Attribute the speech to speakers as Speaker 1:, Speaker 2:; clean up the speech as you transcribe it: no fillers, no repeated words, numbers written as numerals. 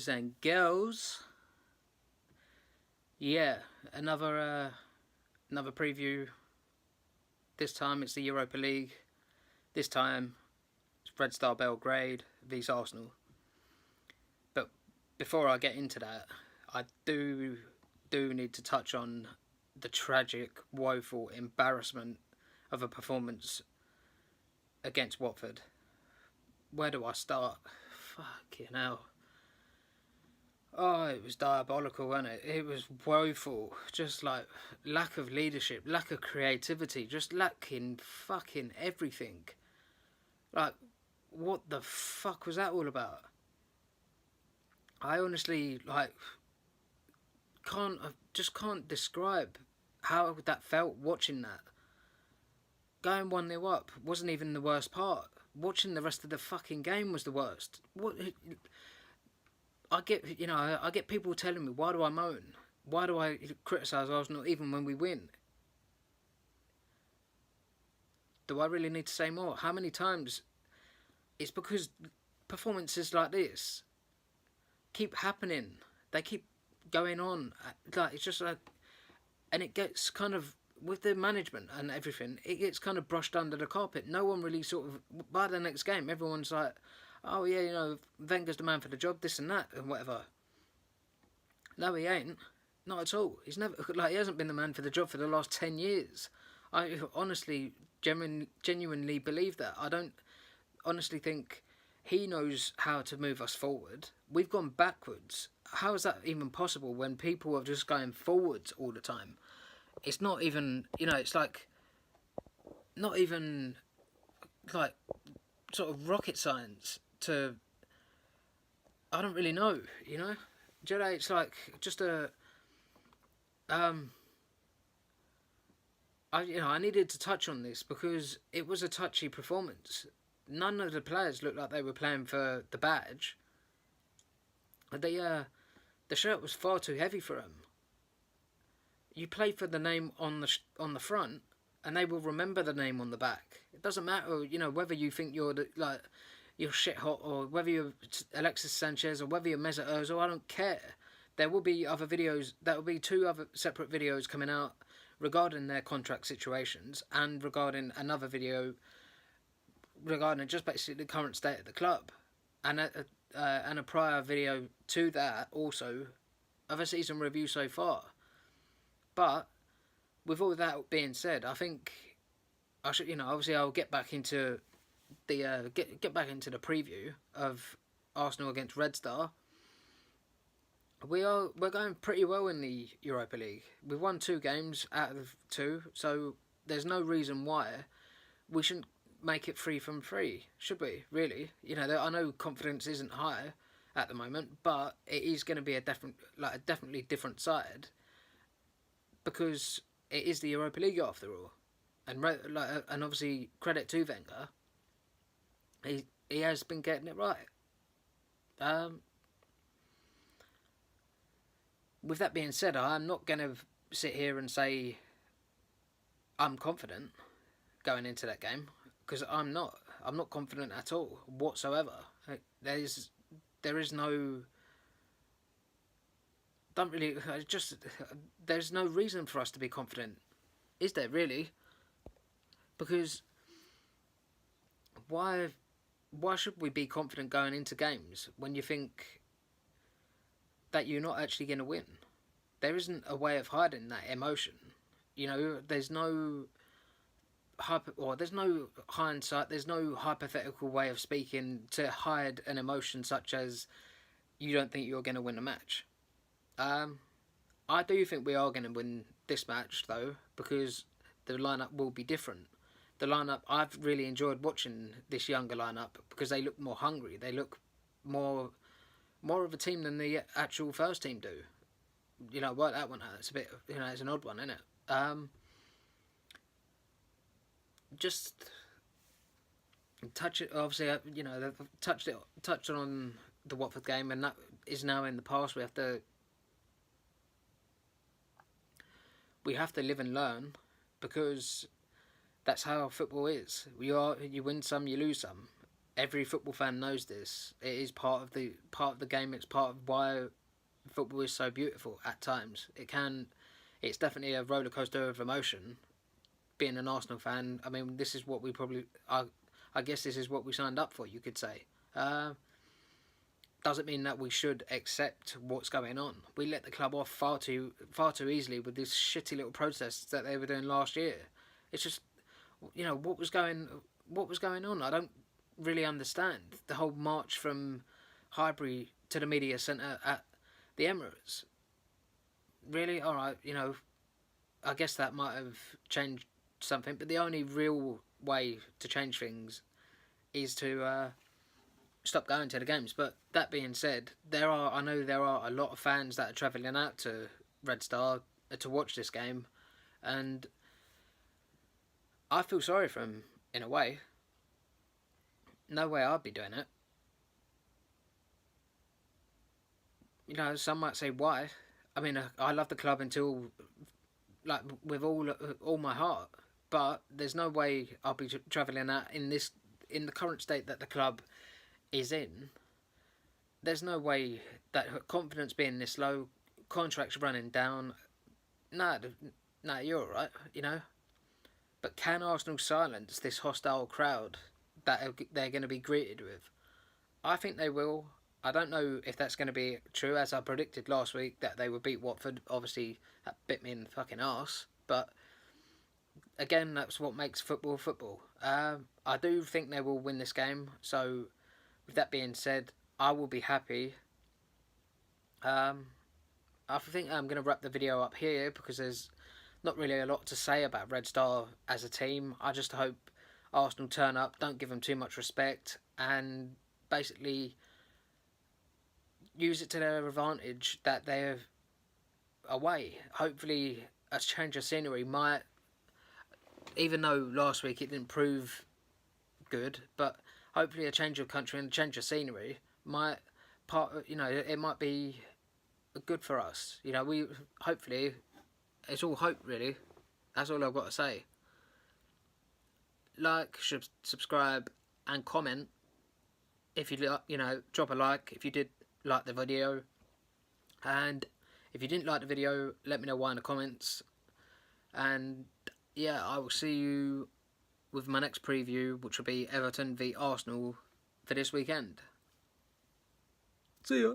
Speaker 1: boys and girls. Yeah, another preview. This time it's the Europa League. This time it's Red Star Belgrade vs Arsenal. But before I get into that, I do need to touch on the tragic, woeful embarrassment of a performance against Watford. Where do I start? Fucking hell. Oh, it was diabolical, wasn't it? It was woeful. Just like lack of leadership, lack of creativity, just lacking fucking everything. Like, what the fuck was that all about? I honestly, can't describe how that felt watching that. Going 1-0 up wasn't even the worst part. Watching the rest of the fucking game was the worst. I get people telling me, why do I moan? Why do I criticise Arsenal even when we win? Do I really need to say more? How many times? It's because performances like this keep happening. They keep going on. Like, it's just like, and it gets kind of, with the management and everything, it gets kind of brushed under the carpet. No one really sort of, by the next game, everyone's like, oh yeah, Wenger's the man for the job, this and that, and whatever. No, he ain't. Not at all. He hasn't been the man for the job for the last 10 years. I honestly, genuinely believe that. I don't honestly think he knows how to move us forward. We've gone backwards. How is that even possible when people are just going forwards all the time? It's not even, it's like, not even like sort of rocket science to, I don't really know, Jedi, it's like just a, I needed to touch on this because it was a touchy performance. None of the players looked like they were playing for the badge. The shirt was far too heavy for them. You play for the name on the front, and they will remember the name on the back. It doesn't matter, whether you think you're you're shit hot, or whether you're Alexis Sanchez, or whether you're Mesut Ozil. I don't care. There will be other videos. There will be 2 other separate videos coming out regarding their contract situations, and regarding another video regarding just basically the current state of the club, and a prior video to that also of a season review so far. But with all that being said, I think I should, obviously I'll get back into the get back into the preview of Arsenal against Red Star. We're going pretty well in the Europa League. We've won 2 games out of 2, so there's no reason why we shouldn't make it 3 from 3, should we? Really, I know confidence isn't high at the moment, but it is going to be a definitely different side, because it is the Europa League after all, and obviously credit to Wenger. He has been getting it right. With that being said, I'm not going to sit here and say I'm confident going into that game, because I'm not. I'm not confident at all whatsoever. There is no. There's no reason for us to be confident, is there really? Because why should we be confident going into games when you think that you're not actually going to win? There isn't a way of hiding that emotion. There's no there's no hindsight, there's no hypothetical way of speaking to hide an emotion such as you don't think you're going to win a match. I do think we are going to win this match, though, because the lineup will be different. The lineup, I've really enjoyed watching this younger lineup because they look more hungry. They look more of a team than the actual first team do. Work that one out. It's a bit, it's an odd one, isn't it? Just touch it. Obviously, they've touched on the Watford game, and that is now in the past. We have to live and learn, because that's how football is. You win some, you lose some. Every football fan knows this. It is part of the game. It's part of why football is so beautiful. At times, it's definitely a roller coaster of emotion. Being an Arsenal fan, I mean, this is what we probably. I guess this is what we signed up for. You could say. Doesn't mean that we should accept what's going on. We let the club off far too easily with this shitty little protests that they were doing last year. It's just, what was going on. I don't really understand the whole march from Highbury to the media centre at the Emirates. Really, all right, I guess that might have changed something, but the only real way to change things is to stop going to the games. But that being said, I know there are a lot of fans that are travelling out to Red Star to watch this game, and I feel sorry for them in a way. No way I'd be doing it. Some might say why. I mean, I love the club with all my heart, but there's no way I'll be travelling out in the current state that the club is in. There's no way that confidence being this low, contracts running down. Nah, you're all right, But can Arsenal silence this hostile crowd that they're going to be greeted with? I think they will. I don't know if that's going to be true, as I predicted last week that they would beat Watford. Obviously, that bit me in the fucking arse. But again, that's what makes football football. I do think they will win this game. So, with that being said, I will be happy. I think I'm going to wrap the video up here because there's not really a lot to say about Red Star as a team. I just hope Arsenal turn up, don't give them too much respect, and basically use it to their advantage that they're away. Hopefully a change of scenery might, even though last week it didn't prove good, but hopefully a change of country and a change of scenery might it might be good for us. We hopefully, it's all hope really. That's all I've got to say. Like, subscribe, and comment if you drop a like if you did like the video, and if you didn't like the video, let me know why in the comments. And yeah, I will see you with my next preview, which will be Everton v Arsenal for this weekend. See ya.